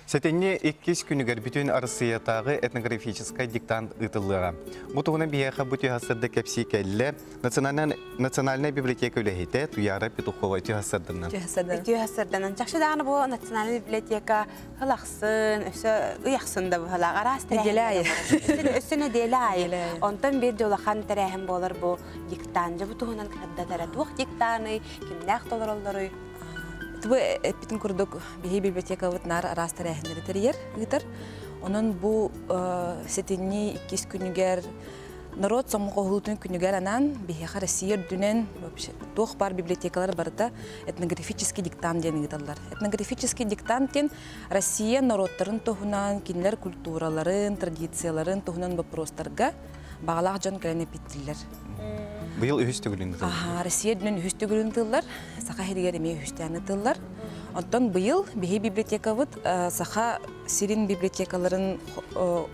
Сетенне 2 күнігер бүтін арысыятағы этнографический диктант ұтылыға. Бұтығына бияға бұты ғасырды кәпсі кәлі Национальная библиотека өлігеті Туяра Петухова үті ғасырдынан. Үті ғасырдынан. Жақшы дағыны бұл Национальная библиотека ғылақсын, ұяқсын да бұл ғылақ. Арас тәрәйін. Өссіні дейлі айы. Онтан бір жолақан тәрәйін болыр бұл диктанжы. Бұтығынан қырда тәрәтуық диктаны, кімнәқ толыр олары. Бұл әппетін күрдік бейі библиотека бұтынар арастар әхіндері тәрер ғытыр. Оның бұл сетенне 2 күнігер народ сомғы ғылытын күнігер анан бейіға Россия дүнен тоқ бар библиотекалар барыда этнографический диктант дені ғыталар. Этнографический диктанттен Россия народтарын тоғынан, кенлер культураларын, традицияларын тоғынан вопростарға бағалақ жан кәріне петтілер. Бұл үхісті күлін ғытылар? Россия дүнен үхісті күлін ғытылар, сақа херігер еме үхістіяны ғытылар. Онтан бұйыл бейі библиотека бұд сақа сирин библиотекаларын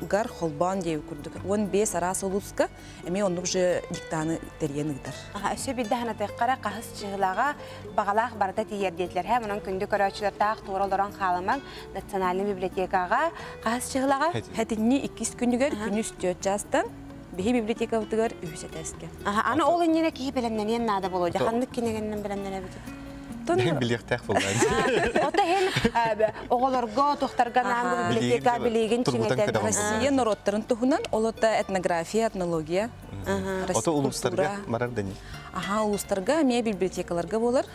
ғар холбан дейі күрдік. 15 арас олуска әме онық жы диктаны тәрген ғытар. Өсі білді ғанатыққара қағыз чығылаға бағалақ барда тейердетлер. Мұның күнді көрәчілер тақ туыралдыран қалымаң национальный библиотекаға қағыз чығылаға? Әтінне 2 күнігер күніс 4 жастан бейі библиотека бұтығар үйсет әске. Аны ол үніне кейі білімненен нады болу? Жақандық кенегеннен білімнене бітіп? Мен білектәк болған. Ота хен оғыларға, тоқтарға нағын библиотека білеген чеңетер. Россия народтарын тұғынан, олыта этнография, этнология, Ота улустарға марар дәне? Улустарға ме библиотекаларға болар,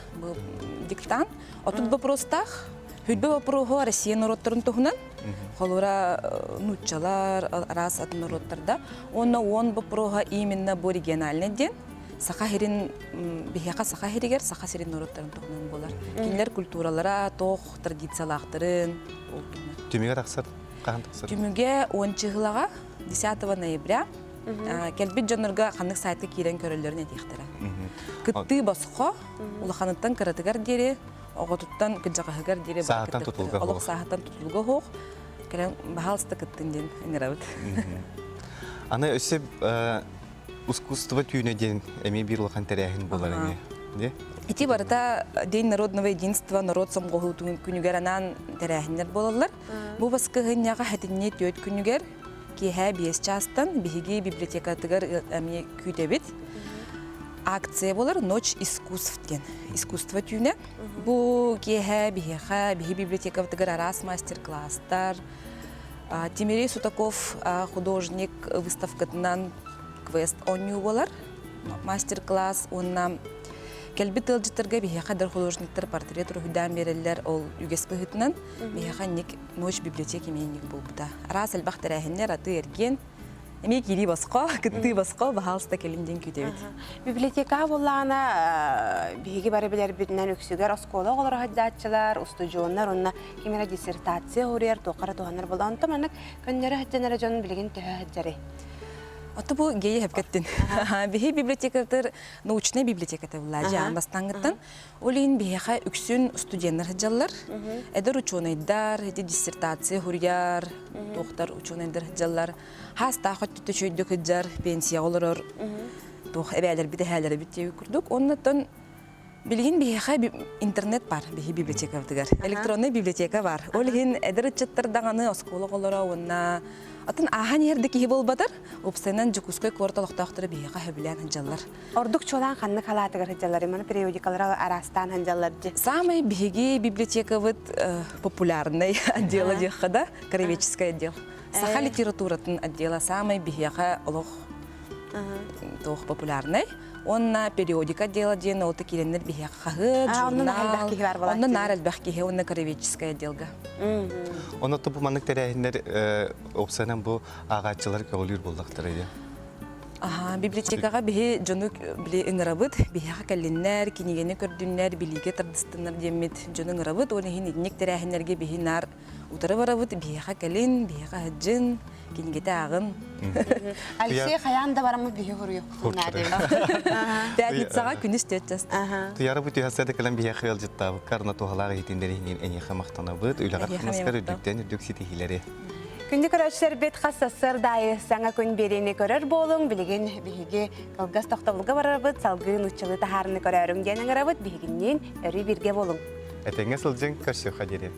диктант. Отут въпростах, хүлбе въпроғы Россия народтарын тұғынан, холура нучалар, раз от народтарда. Оны он въпроға именно бұл региональный ден. Сақа херин бихяқа сақа херигер сақа сирин народтарын тоғынан болар. Кинлер культуралара тоқ традициялақтарын. Түмеге тақсыр? Қаған тақсыр? Түмеге 10 жылаға 10 ноября кәлбет жанырға қандық сайтқа кейрен көрілерін әтектері. Күтті басқа ұлақаныттан кіратығар дері, оғытыттан күнжақығығар дері сағаттан тұтылға хоқ. Сағаттан тұтылға хоқ. Кәлен бағалысты күттін ден әңірауыд. Аны өсіп искусство түйінеден әме бір ұлақан тәрәхін болар әме? Эти барыта День народного единства, народ самғығы күнігер анан тәрәхінлер болалар. Бұл басқы ғынняға хәтінне 4 күнігер кейхә 5 частан бігіге библиотекатығар әме күйтебет. Акция болар «Ночь искусствтен». Искусство түйіне. Бұл кейхә бігі библиотекатығар арас мастер-класстар. Тимирей Сутаков художник выставкатынан квест оню болар, мастер-класс, онна кәлбі тылжыттырға бейхақа дар художниктар портрет рухидан берелер ол үгес бұғытынан бейхақа нек ночь библиотеки менник бұл бұда. Арас әлбақ тәрәхінлер аты ерген, әме кері басқа, күтті басқа бағалыста кәлімден күтебет. Библиотека болағына бейге бары білер бітінен өксігер оскола олар ғаддатчылар, устудионлар, онна кемера диссертация орер, тоқара тоғанар болған. Таманық көннері ғадданары жонын білген төхі ғаджары. Оты бұл гейі әпкеттін. Бейі библиотекатыр, научная библиотекаты бұла жан бастаңғыттан. Олейін бейіға үксін студенттер ғаджалар. Әдір ученайдар, әді диссертация хұрияр, тоқтар ученайдар ғаджалар. Хаста қөтті чөйді ғаджар, пенсия олырыр. Әбәлер біді әлері біттеуі күрдік. Оннаттан білген бейіға интернет бар, бейі библиотекатығар. Электронный библиотека бар. Олейін әдір үтчеттірдағаны осколы қолыра, онна атын ахан ерді кейі бол бадар, опсайнан жүкіскөй корталықтақтыры бейіға хөбілен ханжалар. Ордық чолан қанны қалатығыр ханжалар, еманы периодикалар арастан ханжалар же? Самый бейге библиотека вот популярный отдела дехада, краеведческий отдел. Саха литературатын отдела самый бейге олық популярный. Он на периодика отдела ден, ол текеленер бейге қағыд, журнал. Онны нар әлбәқ кейі, онны краеведческий отделга. Оны тұпы маңық тәрәхіндер опсанан бұл ағатчылар кәулер болдақтыр еді? Библиотекаға бейі жоны біле ұңырабыд, бейіға кәлінлер, кенегені көрдінлер, біліге тардыстынлар демет жоны ұңырабыд, оны хин едінек тәрәхіндерге бейі нар ұтары барабыд, бейіға кәлін, бейіға ғыджын, кенегеті ағын. Алисей қаян да барамы бейі ғұры Пятницаға күніс төтчаст. Туяры бұт үйасады кәлін бейі қиыл жыттабы, қарына туғалағы етіндері әне қамақтанабыд, үйлағар қамасқар үдіктен үдік сетихилері. Күнді көрәтшілер бет қассасыр дайы саңа күн берені көрер болың, білеген бігі қылғас тоқтабылға барарбыд, салғын ұтчылы тахарыны көрерің денің арабыд, бігінен өрі бірге болың. Әтеңе сылжың көрсі қадері.